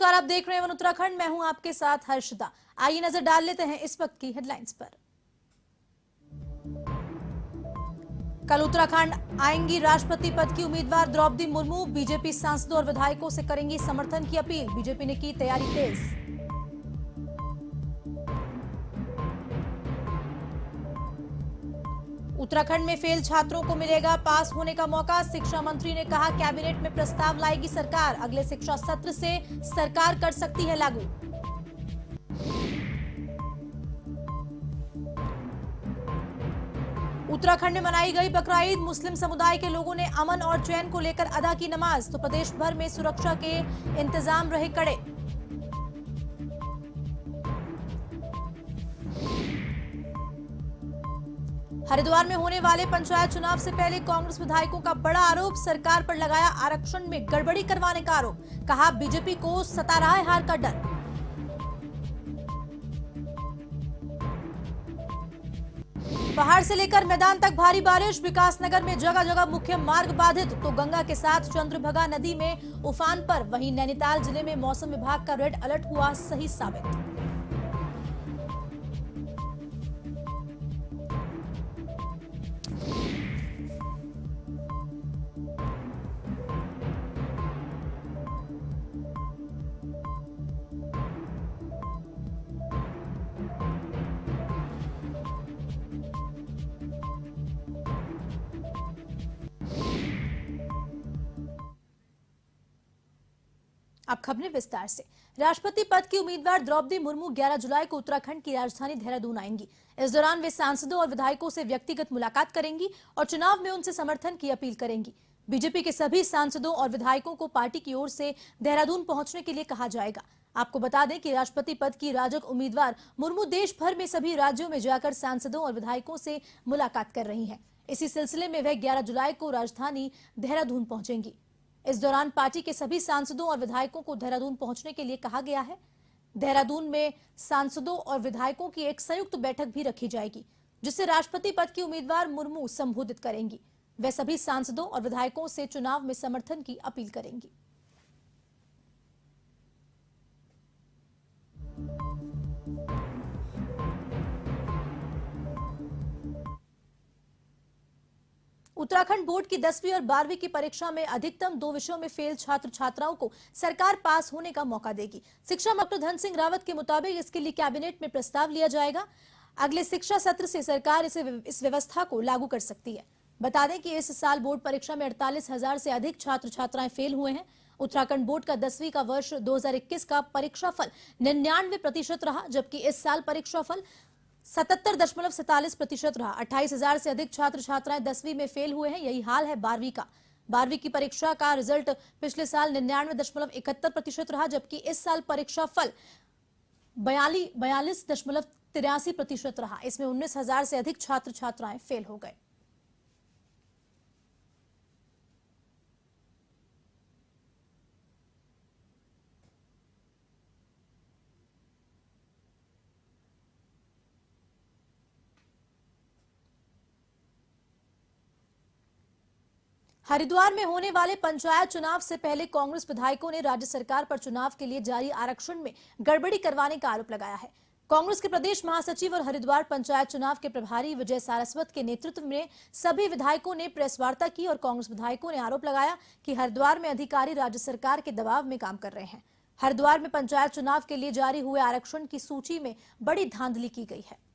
नमस्कार, आप देख रहे हैं वन उत्तराखंड। मैं हूं आपके साथ हर्षदा। आइए नजर डाल लेते हैं इस वक्त की हेडलाइंस पर। कल उत्तराखंड आएंगी राष्ट्रपति पद की उम्मीदवार द्रौपदी मुर्मू। बीजेपी सांसदों और विधायकों से करेंगी समर्थन की अपील। बीजेपी ने की तैयारी तेज। उत्तराखंड में फेल छात्रों को मिलेगा पास होने का मौका। शिक्षा मंत्री ने कहा, कैबिनेट में प्रस्ताव लाएगी सरकार। अगले शिक्षा सत्र से सरकार कर सकती है लागू। उत्तराखंड में मनाई गई बकरा ईद। मुस्लिम समुदाय के लोगों ने अमन और चैन को लेकर अदा की नमाज। तो प्रदेश भर में सुरक्षा के इंतजाम रहे कड़े। हरिद्वार में होने वाले पंचायत चुनाव से पहले कांग्रेस विधायकों का बड़ा आरोप। सरकार पर लगाया आरक्षण में गड़बड़ी करवाने का आरोप। कहा, बीजेपी को सता रहा है हार का डर। पहाड़ से लेकर मैदान तक भारी बारिश। विकासनगर में जगह जगह मुख्य मार्ग बाधित। तो गंगा के साथ चंद्रभागा नदी में उफान पर। वहीं नैनीताल जिले में मौसम विभाग का रेड अलर्ट हुआ सही साबित। अब खबरें विस्तार से। राष्ट्रपति पद की उम्मीदवार द्रौपदी मुर्मू 11 जुलाई को उत्तराखंड की राजधानी देहरादून आएंगी। इस दौरान वे सांसदों और विधायकों से व्यक्तिगत मुलाकात करेंगी और चुनाव में उनसे समर्थन की अपील करेंगी। बीजेपी के सभी सांसदों और विधायकों को पार्टी की ओर से देहरादून पहुंचने के लिए कहा जाएगा। आपको बता दें कि राष्ट्रपति पद की राजग उम्मीदवार मुर्मू देश भर में सभी राज्यों में जाकर सांसदों और विधायकों से मुलाकात कर रही हैं। इसी सिलसिले में वह 11 जुलाई को राजधानी देहरादून पहुंचेंगी। इस दौरान पार्टी के सभी सांसदों और विधायकों को देहरादून पहुंचने के लिए कहा गया है। देहरादून में सांसदों और विधायकों की एक संयुक्त बैठक भी रखी जाएगी, जिसे राष्ट्रपति पद की उम्मीदवार मुर्मू संबोधित करेंगी। वे सभी सांसदों और विधायकों से चुनाव में समर्थन की अपील करेंगी। उत्तराखंड बोर्ड की 10वीं और 12वीं की परीक्षा में अधिकतम 2 विषयों में फेल छात्र छात्राओं को सरकार पास होने का मौका देगी। शिक्षा मंत्री डॉक्टर धन सिंह रावत के मुताबिक इसके लिए कैबिनेट में प्रस्ताव लिया जाएगा। अगले शिक्षा सत्र से सरकार इस व्यवस्था को लागू कर सकती है। बता दें कि इस साल बोर्ड परीक्षा में 48,000 से अधिक छात्र छात्राएं फेल हुए हैं। उत्तराखंड बोर्ड का 10वीं का वर्ष 2021 का परीक्षाफल 99% रहा, जबकि इस साल परीक्षाफल 77.47% रहा। 28,000 से अधिक छात्र छात्राएं 10वीं में फेल हुए हैं। यही हाल है 12वीं का। 12वीं की परीक्षा का रिजल्ट पिछले साल 99.71% रहा, जबकि इस साल परीक्षाफल 42.83% रहा। इसमें 19,000 से अधिक छात्र छात्राएं फेल हो गए। हरिद्वार में होने वाले पंचायत चुनाव से पहले कांग्रेस विधायकों ने राज्य सरकार पर चुनाव के लिए जारी आरक्षण में गड़बड़ी करवाने का आरोप लगाया है। कांग्रेस के प्रदेश महासचिव और हरिद्वार पंचायत चुनाव के प्रभारी विजय सारस्वत के नेतृत्व में सभी विधायकों ने प्रेस वार्ता की और कांग्रेस विधायकों ने आरोप लगाया कि हरिद्वार में अधिकारी राज्य सरकार के दबाव में काम कर रहे हैं। हरिद्वार में पंचायत चुनाव के लिए जारी हुए आरक्षण की सूची में बड़ी धांधली की गई है।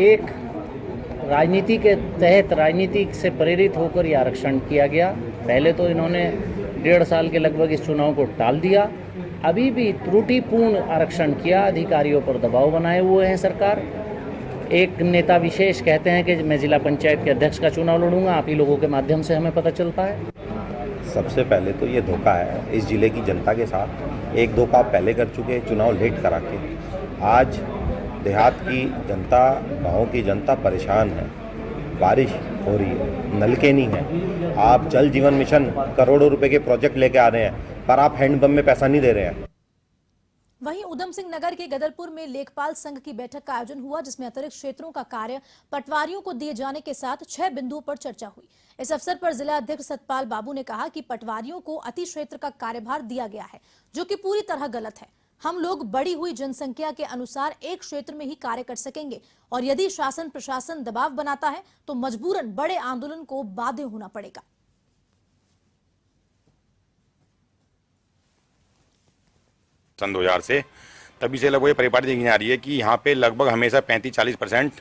एक राजनीति के तहत राजनीति से प्रेरित होकर यह आरक्षण किया गया। पहले तो इन्होंने 1.5 साल के लगभग इस चुनाव को टाल दिया। अभी भी त्रुटिपूर्ण आरक्षण किया, अधिकारियों पर दबाव बनाए हुए हैं सरकार। एक नेता विशेष कहते हैं कि मैं जिला पंचायत के अध्यक्ष का चुनाव लड़ूंगा। आप ही लोगों के माध्यम से हमें पता चलता है। सबसे पहले तो ये धोखा है इस जिले की जनता के साथ। एक धोखा पहले कर चुके, चुनाव लेट करा के। आज देहात की जनता, गाँव की जनता परेशान है। बारिश हो रही है, नलके नहीं है। आप जल जीवन मिशन करोड़ों रुपए के प्रोजेक्ट लेके आ रहे हैं, पर आप हैंडपंप में पैसा नहीं दे रहे हैं। वहीं उधम सिंह नगर के गदरपुर में लेखपाल संघ की बैठक का आयोजन हुआ, जिसमें अतिरिक्त क्षेत्रों का कार्य पटवारियों को दिए जाने के साथ 6 बिंदुओं पर चर्चा हुई। इस अवसर पर जिला अध्यक्ष सतपाल बाबू ने कहा कि पटवारियों को अति क्षेत्र का कार्यभार दिया गया है, जो कि पूरी तरह गलत है। हम लोग बढ़ी हुई जनसंख्या के अनुसार एक क्षेत्र में ही कार्य कर सकेंगे और यदि शासन प्रशासन दबाव बनाता है तो मजबूरन बड़े आंदोलन को बाध्य होना पड़ेगा। सन 2000 से तभी से लगभग ये परिपाटी देखी जा रही है कि यहाँ पे लगभग हमेशा 35-40%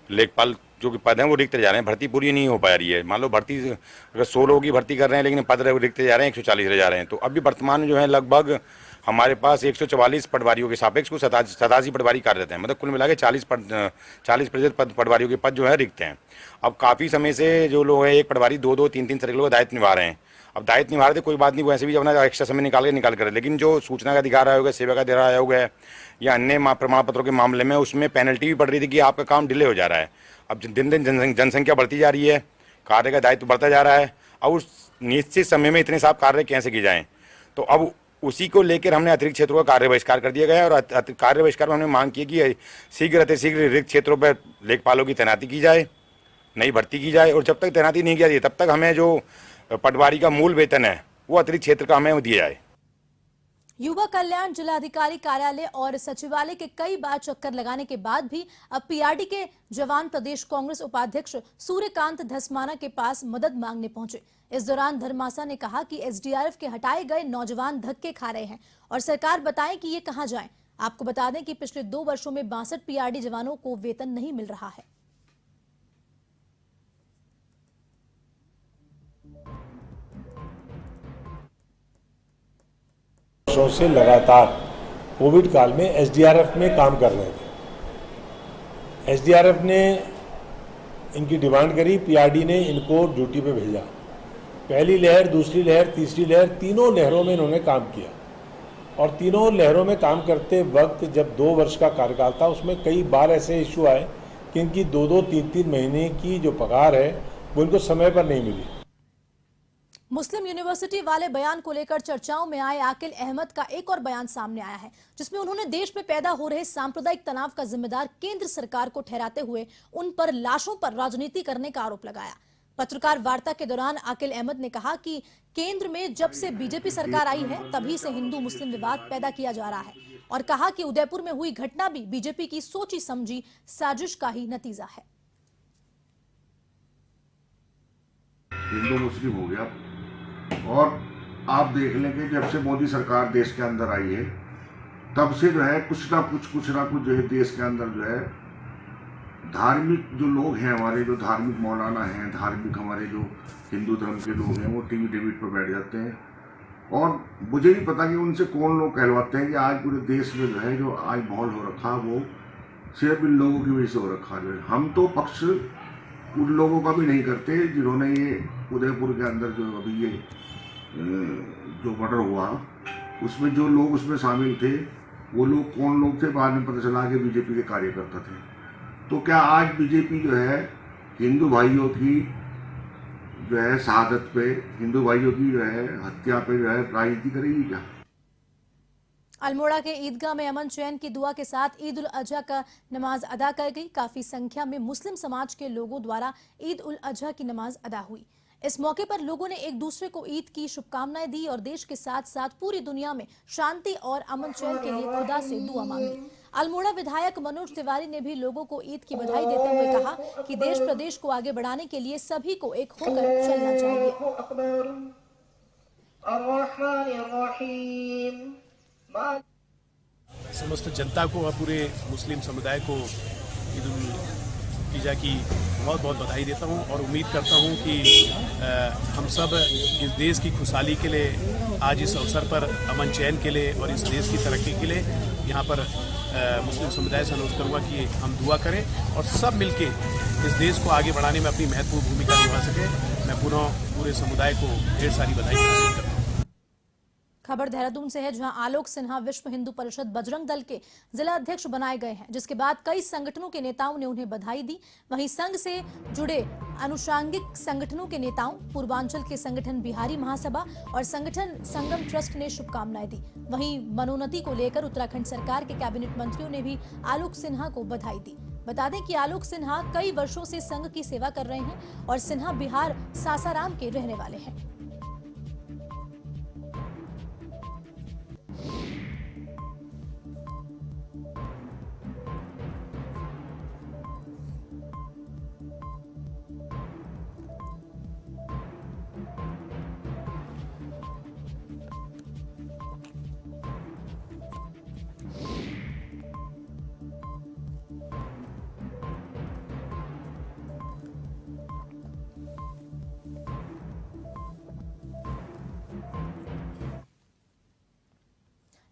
लेखपाल जो कि पद हैं वो रिक्त जा रहे हैं, भर्ती पूरी नहीं हो पा रही है। मान लो भर्ती अगर 100 लोगों की भर्ती कर रहे हैं लेकिन पद रिक्त जा रहे हैं 140 रह जा रहे हैं। तो अभी वर्तमान में जो है लगभग हमारे पास 144 पटवारियों के सापेक्ष कुछ 87 पटवारी कार्यरत हैं, मतलब कुल मिला के 40% पटवारियों के पद जो है रिक्त हैं। अब काफ़ी समय से जो लोग हैं एक पटवारी 2-2, 3-3 सर्कलों का दायित्व निभा रहे हैं। अब दायित्व निभा रहे थे कोई बात नहीं, वैसे भी अपना एक्स्ट्रा समय निकाल कर, लेकिन जो सूचना का अधिकार आयोग है, सेवा का अधिकार आयोग है या अन्य प्रमाण पत्रों के मामले में उसमें पेनल्टी भी पड़ रही थी कि आपका काम डिले हो जा रहा है। अब दिन दिन जनसंख्या बढ़ती जा रही है, कार्य का दायित्व बढ़ता जा रहा है, अब उस निश्चित समय में इतने साफ कार्य कैसे किए जाएँ। तो अब उसी को लेकर हमने अतिरिक्त क्षेत्रों का कार्य बहिष्कार कर दिया गया और कार्य बहिष्कार में हमने मांग की कि शीघ्र रिक्त क्षेत्रों पर लेखपालों की तैनाती की जाए, नई भर्ती की जाए और जब तक तैनाती नहीं की जाती तब तक हमें जो पटवारी का मूल वेतन है वो अतिरिक्त क्षेत्र का हमें दिया जाए। युवा कल्याण जिलाधिकारी कार्यालय और सचिवालय के कई बार चक्कर लगाने के बाद भी अब पीआरडी के जवान प्रदेश कांग्रेस उपाध्यक्ष सूर्यकांत धस्माना के पास मदद मांगने पहुंचे। इस दौरान धर्मासा ने कहा कि एसडीआरएफ के हटाए गए नौजवान धक्के खा रहे हैं और सरकार बताए कि ये कहां जाएं। आपको बता दें कि पिछले 2 वर्षों में 62 पीआरडी जवानों को वेतन नहीं मिल रहा है। वर्षों से लगातार कोविड काल में एसडीआरएफ में काम कर रहे थे। एसडीआरएफ ने इनकी डिमांड करी, पीआरडी ने इनको ड्यूटी पे भेजा। पहली लहर, दूसरी लहर, तीसरी लहर, तीनों लहरों में इन्होंने काम किया और तीनों लहरों में काम करते वक्त जब 2 वर्ष का कार्यकाल था उसमें कई बार ऐसे इशू आए कि इनकी 2-2, 3-3 महीने की जो पगार है वो इनको समय पर नहीं मिली। मुस्लिम यूनिवर्सिटी वाले बयान को लेकर चर्चाओं में आए आकिल अहमद का एक और बयान सामने आया है, जिसमें उन्होंने देश में पैदा हो रहे सांप्रदायिक तनाव का जिम्मेदार केंद्र सरकार को ठहराते हुए उन पर लाशों पर राजनीति करने का आरोप लगाया। पत्रकार वार्ता के दौरान आकिल अहमद ने कहा कि केंद्र में जब से बीजेपी सरकार आई है तभी से हिंदू मुस्लिम विवाद पैदा किया जा रहा है और कहा कि उदयपुर में हुई घटना भी बीजेपी की सोची समझी साजिश का ही नतीजा है। हिंदू मुस्लिम हो गया और आप देख लें कि जब से मोदी सरकार देश के अंदर आई है तब से जो है कुछ ना कुछ जो है देश के अंदर जो है धार्मिक जो लोग हैं, हमारे जो धार्मिक मौलाना हैं, धार्मिक हमारे जो हिंदू धर्म के लोग हैं वो टीवी डेविड पर बैठ जाते हैं और मुझे नहीं पता कि उनसे कौन लोग कहलवाते हैं कि आज पूरे देश में जो है जो आज माहौल हो रखा वो सिर्फ इन लोगों की वजह से हो रखा। जो है हम तो पक्ष उन लोगों का भी नहीं करते जिन्होंने ये उदयपुर के अंदर जो अभी ये जो मर्डर हुआ उसमें जो लोग उसमें शामिल थे वो लोग कौन लोग थे बाद में पता चला कि बीजेपी के कार्यकर्ता थे। तो क्या आज बीजेपी जो है हिंदू भाइयों की जो है शहादत पे, हिंदू भाइयों की जो है हत्या पे जो है राजनीति करेगी क्या? अल्मोड़ा के ईदगाह में अमन चैन की दुआ के साथ ईद उल अजहा का नमाज अदा कर गई। काफी संख्या में मुस्लिम समाज के लोगों द्वारा ईद उल अजहा की नमाज अदा हुई। इस मौके पर लोगों ने एक दूसरे को ईद की शुभकामनाएं दी और देश के साथ साथ पूरी दुनिया में शांति और अमन चैन के लिए खुदा से दुआ मांगी। अल्मोड़ा विधायक मनोज तिवारी ने भी लोगों को ईद की बधाई देते हुए कहा कि देश प्रदेश को आगे बढ़ाने के लिए सभी को एक होकर चलना चाहिए। समस्त जनता को और पूरे मुस्लिम समुदाय को ईद उल अजहा की बहुत बहुत बधाई देता हूं और उम्मीद करता हूं कि हम सब इस देश की खुशहाली के लिए आज इस अवसर पर अमन चैन के लिए और इस देश की तरक्की के लिए यहाँ पर मुस्लिम समुदाय से अनुरोध करूँगा कि हम दुआ करें और सब मिलके इस देश को आगे बढ़ाने में अपनी महत्वपूर्ण भूमिका निभा सकें। मैं पुनः पूरे समुदाय को ढेर सारी बधाई देता हूँ। खबर देहरादून से है, जहां आलोक सिन्हा विश्व हिंदू परिषद बजरंग दल के जिला अध्यक्ष बनाए गए हैं, जिसके बाद कई संगठनों के नेताओं ने उन्हें बधाई दी। वहीं संघ से जुड़े अनुषांगिक संगठनों के नेताओं, पूर्वांचल के संगठन बिहारी महासभा और संगठन संगम ट्रस्ट ने शुभकामनाएं दी। वहीं मनोन्नति को लेकर उत्तराखंड सरकार के कैबिनेट मंत्रियों ने भी आलोक सिन्हा को बधाई दी। बता दें कि आलोक सिन्हा कई वर्षों से संघ की सेवा कर रहे हैं और सिन्हा बिहार सासाराम के रहने वाले हैं।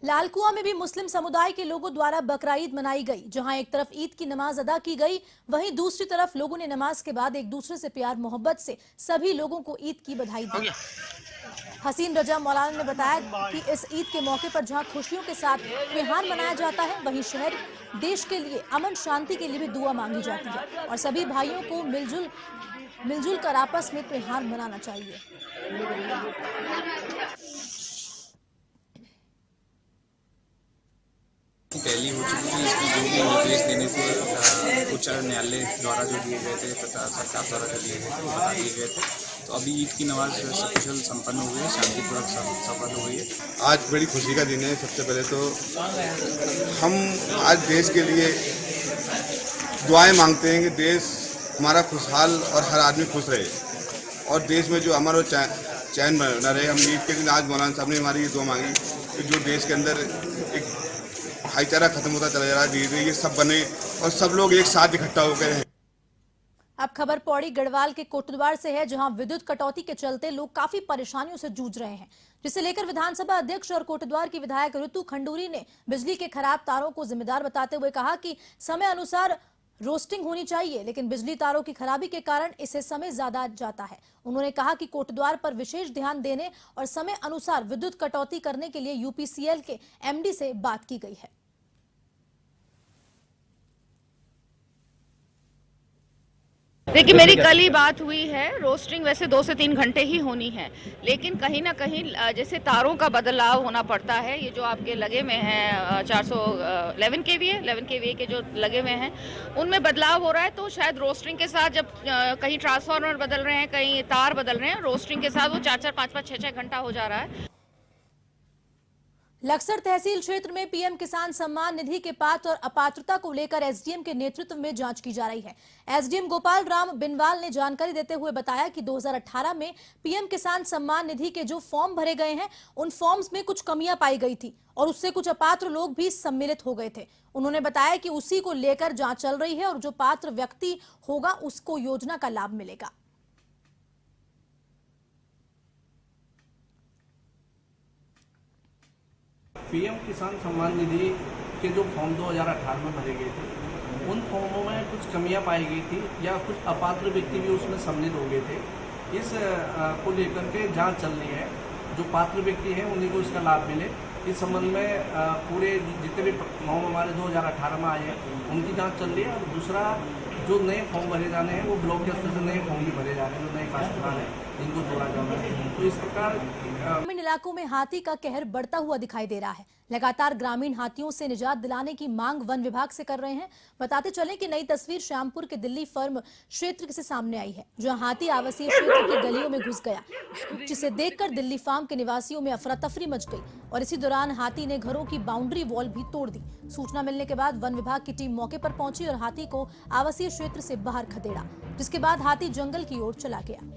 लालकुआं में भी मुस्लिम समुदाय के लोगों द्वारा बकरा ईद मनाई गई, जहां एक तरफ ईद की नमाज अदा की गई, वहीं दूसरी तरफ लोगों ने नमाज के बाद एक दूसरे से प्यार मोहब्बत से सभी लोगों को ईद की बधाई दी। हसीन रजा मौलाना ने बताया कि इस ईद के मौके पर जहां खुशियों के साथ त्योहार मनाया जाता है, वहीं शहर देश के लिए अमन शांति के लिए भी दुआ मांगी जाती है और सभी भाइयों को मिलजुल कर आपस में त्योहार मनाना चाहिए। पहली हो चुकी थी, इसमें जो भी निर्देश देने थे उच्च न्यायालय द्वारा जो दिए गए थे तथा सरकार द्वारा जो दिए गए थे वो बता दिए गए थे। तो अभी ईद की नमाज सकुशल संपन्न हो गई है, शांतिपूर्वक सफल हो गई है। आज बड़ी खुशी का दिन है। सबसे पहले तो हम आज देश के लिए दुआएं मांगते हैं कि देश हमारा खुशहाल और हर आदमी खुश रहे और देश में जो अमन और चैन बना रहे। हम ईद के दिन आज मौलाना साहब ने हमारी ये दुआ मांगी कि जो देश के अंदर एक भाईचारा खत्म होता चला जा रहा है, धीरे धीरे ये सब बने और सब लोग एक साथ इकट्ठा होकर रहें। अब खबर पौड़ी गढ़वाल के कोटद्वार से है, जहां विद्युत कटौती के चलते लोग काफी परेशानियों से जूझ रहे हैं, जिसे लेकर विधानसभा अध्यक्ष और कोटद्वार की विधायक ऋतु खंडूरी ने बिजली के खराब तारों को जिम्मेदार बताते हुए कहा कि समय अनुसार रोस्टिंग होनी चाहिए, लेकिन बिजली तारों की खराबी के कारण इसे समय ज्यादा जाता है। उन्होंने कहा कि कोटद्वार पर विशेष ध्यान देने और समय अनुसार विद्युत कटौती करने के लिए यूपीसीएल के एमडी से बात की गई है। देखिए, मेरी कल ही बात हुई है। रोस्टिंग वैसे 2 से 3 घंटे ही होनी है, लेकिन कहीं ना कहीं जैसे तारों का बदलाव होना पड़ता है। ये जो आपके लगे हुए हैं 411 केवीए के जो लगे हुए हैं, उनमें बदलाव हो रहा है। तो शायद रोस्टिंग के साथ जब कहीं ट्रांसफार्मर बदल रहे हैं, कहीं तार बदल रहे हैं, रोस्टिंग के साथ वो 4-4, 5-5, 6-6 घंटा हो जा रहा है। लक्सर तहसील क्षेत्र में पीएम किसान सम्मान निधि के पात्र और अपात्रता को लेकर एसडीएम के नेतृत्व में जांच की जा रही है। एसडीएम गोपाल राम बिनवाल ने जानकारी देते हुए बताया कि 2018 में पीएम किसान सम्मान निधि के जो फॉर्म भरे गए हैं, उन फॉर्म्स में कुछ कमियां पाई गई थी और उससे कुछ अपात्र लोग भी सम्मिलित हो गए थे। उन्होंने बताया कि उसी को लेकर जांच चल रही है और जो पात्र व्यक्ति होगा उसको योजना का लाभ मिलेगा। पीएम किसान सम्मान निधि के जो फॉर्म 2018 में भरे गए थे, उन फॉर्मों में कुछ कमियां पाई गई थी या कुछ अपात्र व्यक्ति भी उसमें सम्मिलित हो गए थे। इस को लेकर के जांच चल रही है। जो पात्र व्यक्ति हैं उन्हीं को इसका लाभ मिले, इस संबंध में पूरे जितने भी फॉर्म हमारे 2018 में आए हैं उनकी जाँच चल रही है। और दूसरा, जो नए फॉर्म भरे जाने हैं वो ब्लॉक के स्तर से नए फॉर्म भी भरे जा रहे हैं, जो नए काश्तकार हैं जिनको जोड़ा जाना है। तो इस प्रकार ग्रामीण इलाकों में हाथी का कहर बढ़ता हुआ दिखाई दे रहा है। लगातार ग्रामीण हाथियों से निजात दिलाने की मांग वन विभाग से कर रहे हैं। बताते चलें कि नई तस्वीर श्यामपुर के दिल्ली फर्म क्षेत्र से सामने आई है, जहां हाथी आवासीय क्षेत्र की गलियों में घुस गया, जिसे देखकर दिल्ली फार्म के निवासियों में अफरा तफरी मच गई और इसी दौरान हाथी ने घरों की बाउंड्री वॉल भी तोड़ दी। सूचना मिलने के बाद वन विभाग की टीम मौके पर पहुंची और हाथी को आवासीय क्षेत्र से बाहर खदेड़ा, जिसके बाद हाथी जंगल की ओर चला गया।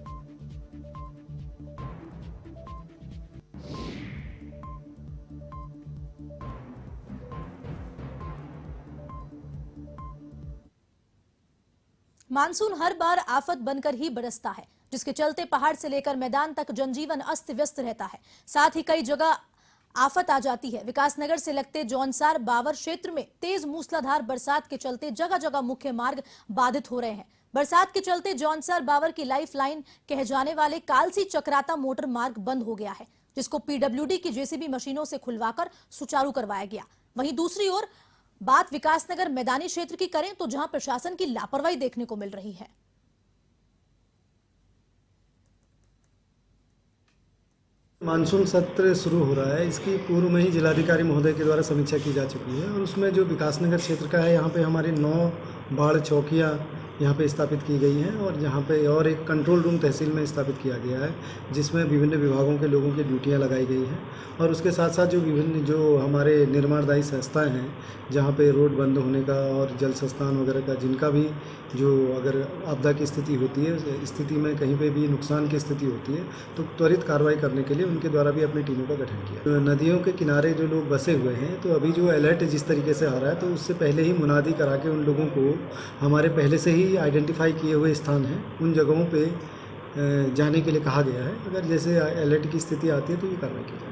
मानसून हर बार आफत बनकर ही बरसता है, जिसके चलते पहाड़ से लेकर मैदान तक जनजीवन अस्त व्यस्त रहता है। साथ ही कई जगह आफत आ जाती है। विकासनगर से लगते जौनसार बावर क्षेत्र में तेज मूसलाधार बरसात के चलते जगह जगह मुख्य मार्ग बाधित हो रहे हैं। बरसात के चलते जौनसार बावर की लाइफ लाइन कहे जाने वाले कालसी चक्राता मोटर मार्ग बंद हो गया है। जिसको पीडब्ल्यूडी की जेसीबी मशीनों से खुलवाकर सुचारू करवाया गया। वहीं दूसरी ओर बात विकासनगर मैदानी क्षेत्र की करें तो जहां प्रशासन की लापरवाही देखने को मिल रही है। मानसून सत्र शुरू हो रहा है, इसकी पूर्व में ही जिलाधिकारी महोदय के द्वारा समीक्षा की जा चुकी है और उसमें जो विकासनगर क्षेत्र का है, यहाँ पे हमारी 9 बाढ़ चौकियाँ यहाँ पे स्थापित की गई हैं और यहाँ पे और एक कंट्रोल रूम तहसील में स्थापित किया गया है, जिसमें विभिन्न विभागों के लोगों की ड्यूटियाँ लगाई गई हैं और उसके साथ साथ जो हमारे निर्माणदायी संस्थाएं हैं, जहाँ पे रोड बंद होने का और जल संस्थान वगैरह का, जिनका भी जो अगर आपदा की स्थिति होती है, स्थिति में कहीं पे भी नुकसान की स्थिति होती है तो त्वरित कार्रवाई करने के लिए उनके द्वारा भी अपनी टीमों का गठन किया। नदियों के किनारे जो लोग बसे हुए हैं, तो अभी जो अलर्ट जिस तरीके से आ रहा है, तो उससे पहले ही मुनादी करा के उन लोगों को हमारे पहले से ही आइडेंटिफाई किए हुए स्थान हैं, उन जगहों पे जाने के लिए कहा गया है। अगर जैसे अलर्ट की स्थिति आती है तो ये कार्रवाई की जाएगी।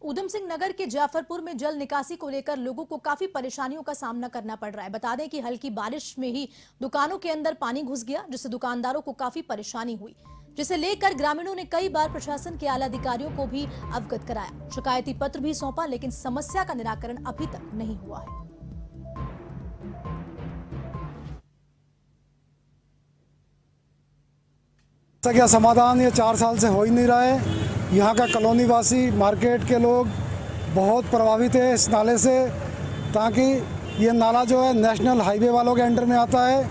उधम सिंह नगर के जाफरपुर में जल निकासी को लेकर लोगों को काफी परेशानियों का सामना करना पड़ रहा है। बता दें कि हल्की बारिश में ही दुकानों के अंदर पानी घुस गया, जिससे दुकानदारों को काफी परेशानी हुई, जिसे लेकर ग्रामीणों ने कई बार प्रशासन के आला अधिकारियों को भी अवगत कराया, शिकायती पत्र भी सौंपा, लेकिन समस्या का निराकरण अभी तक नहीं हुआ है। क्या समाधान ये 4 साल से हो ही नहीं रहा है। यहाँ का कॉलोनी वासी, मार्केट के लोग बहुत प्रभावित है इस नाले से, ताकि ये नाला जो है नेशनल हाईवे वालों के अंडर में आता है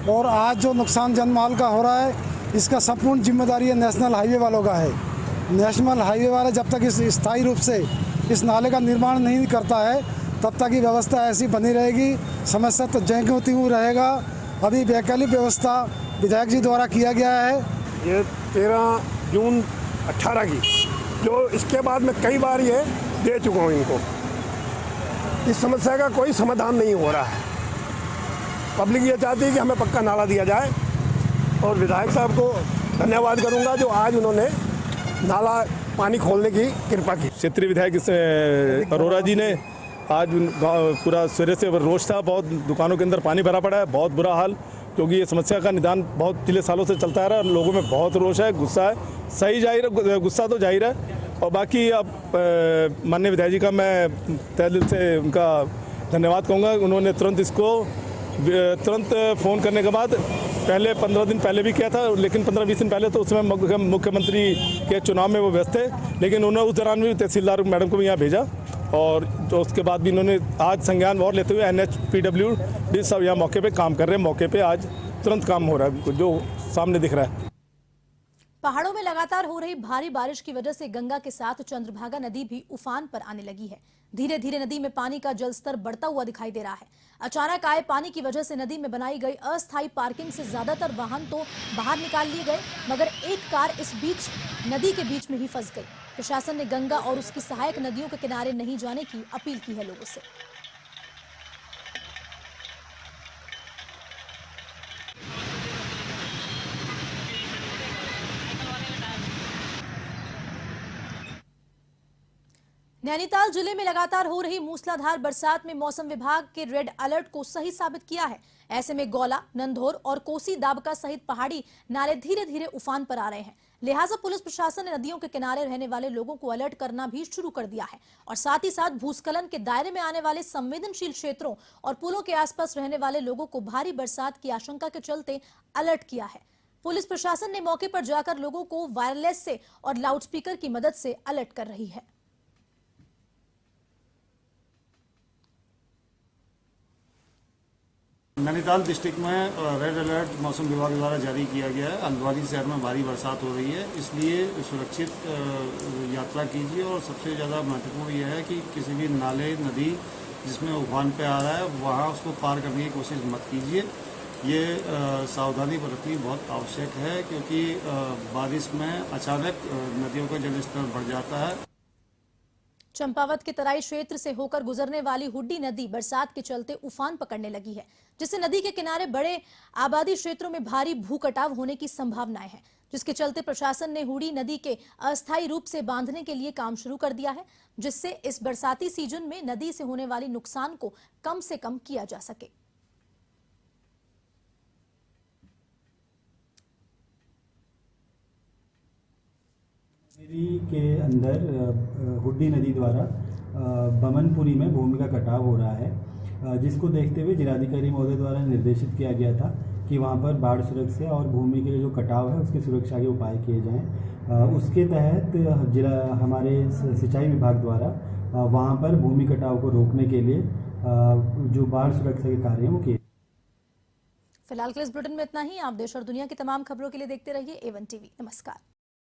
और आज जो नुकसान जनमाल का हो रहा है, इसका संपूर्ण जिम्मेदारी है नेशनल हाईवे वालों का है। नेशनल हाईवे वाले जब तक इस स्थायी रूप से इस नाले का निर्माण नहीं करता है, तब तक ये व्यवस्था ऐसी बनी रहेगी, समस्या तो ज्यों त्यों रहेगा। अभी वैकल्पिक व्यवस्था विधायक जी द्वारा किया गया है। ये 13 जून 18 की, जो इसके बाद मैं कई बार ये दे चुका हूँ इनको। इस समस्या का कोई समाधान नहीं हो रहा है। पब्लिक ये चाहती है कि हमें पक्का नाला दिया जाए और विधायक साहब को धन्यवाद करूंगा जो आज उन्होंने नाला पानी खोलने की कृपा की। क्षेत्रीय विधायक अरोड़ा जी ने आज पूरा सिरे से रोष था, बहुत दुकानों के अंदर पानी भरा पड़ा है, बहुत बुरा हाल, क्योंकि ये समस्या का निदान बहुत पिछले सालों से चलता है। लोगों में बहुत रोष है, गुस्सा है, सही जाहिर है, गुस्सा तो जाहिर है। और बाकी अब माननीय विधायक जी का मैं तहे दिल से उनका धन्यवाद कहूँगा। उन्होंने तुरंत फ़ोन करने के बाद, पहले 15 दिन पहले भी किया था, लेकिन 15-20 दिन पहले तो उसमें मुख्यमंत्री के चुनाव में वो व्यस्त थे, लेकिन उन्होंने उस दौरान भी तहसीलदार मैडम को भी यहाँ भेजा और तो उसके बाद भी इन्होंने आज संज्ञान और लेते हुए NHPW सब यहाँ मौके पे काम कर रहे हैं। मौके पे आज तुरंत काम हो रहा है, जो सामने दिख रहा है। पहाड़ों में लगातार हो रही भारी बारिश की वजह से गंगा के साथ चंद्रभागा नदी भी उफान पर आने लगी है। धीरे धीरे नदी में पानी का जलस्तर बढ़ता हुआ दिखाई दे रहा है। अचानक आए पानी की वजह से नदी में बनाई गई अस्थायी पार्किंग से ज्यादातर वाहन तो बाहर निकाल लिए गए, मगर एक कार इस बीच नदी के बीच में ही फंस गई। प्रशासन ने गंगा और उसकी सहायक नदियों के किनारे नहीं जाने की अपील की है लोगों से। नैनीताल जिले में लगातार हो रही मूसलाधार बरसात में मौसम विभाग के रेड अलर्ट को सही साबित किया है। ऐसे में गौला, नंधौर और कोसी दाबका सहित पहाड़ी नाले धीरे धीरे उफान पर आ रहे हैं। लिहाजा पुलिस प्रशासन ने नदियों के किनारे रहने वाले लोगों को अलर्ट करना भी शुरू कर दिया है और साथ ही साथ भूस्खलन के दायरे में आने वाले संवेदनशील क्षेत्रों और पुलों के आसपास रहने वाले लोगों को भारी बरसात की आशंका के चलते अलर्ट किया है। पुलिस प्रशासन ने मौके पर जाकर लोगों को वायरलेस से और लाउडस्पीकर की मदद से अलर्ट कर रही है। नैनीताल डिस्ट्रिक्ट में रेड अलर्ट मौसम विभाग द्वारा जारी किया गया है। अलवारी शहर में भारी बरसात हो रही है, इसलिए सुरक्षित यात्रा कीजिए और सबसे ज़्यादा महत्वपूर्ण यह है कि किसी भी नाले, नदी जिसमें उफान पे आ रहा है वहाँ उसको पार करने की कोशिश मत कीजिए। ये सावधानी बरतनी बहुत आवश्यक है, क्योंकि बारिश में अचानक नदियों का जलस्तर बढ़ जाता है। चंपावत के तराई क्षेत्र से होकर गुजरने वाली हुड्डी नदी बरसात के चलते उफान पकड़ने लगी है, जिससे नदी के किनारे बड़े आबादी क्षेत्रों में भारी भूकटाव होने की संभावनाएं हैं, जिसके चलते प्रशासन ने हुड्डी नदी के अस्थायी रूप से बांधने के लिए काम शुरू कर दिया है, जिससे इस बरसाती सीजन में नदी से होने वाली नुकसान को कम से कम किया जा सके। के अंदर हुड्डी नदी द्वारा बमनपुरी में भूमि का कटाव हो रहा है, जिसको देखते हुए जिलाधिकारी महोदय द्वारा निर्देशित किया गया था कि वहाँ पर बाढ़ सुरक्षा और भूमि के जो कटाव है उसकी सुरक्षा के उपाय किए जाएं। उसके तहत हमारे सिंचाई विभाग द्वारा वहाँ पर भूमि कटाव को रोकने के लिए जो बाढ़ सुरक्षा के कार्य हैं वो किए। फिलहाल के इस बुलेटिन में इतना ही। आप देश और दुनिया की तमाम खबरों के लिए देखते रहिए A1 TV। नमस्कार।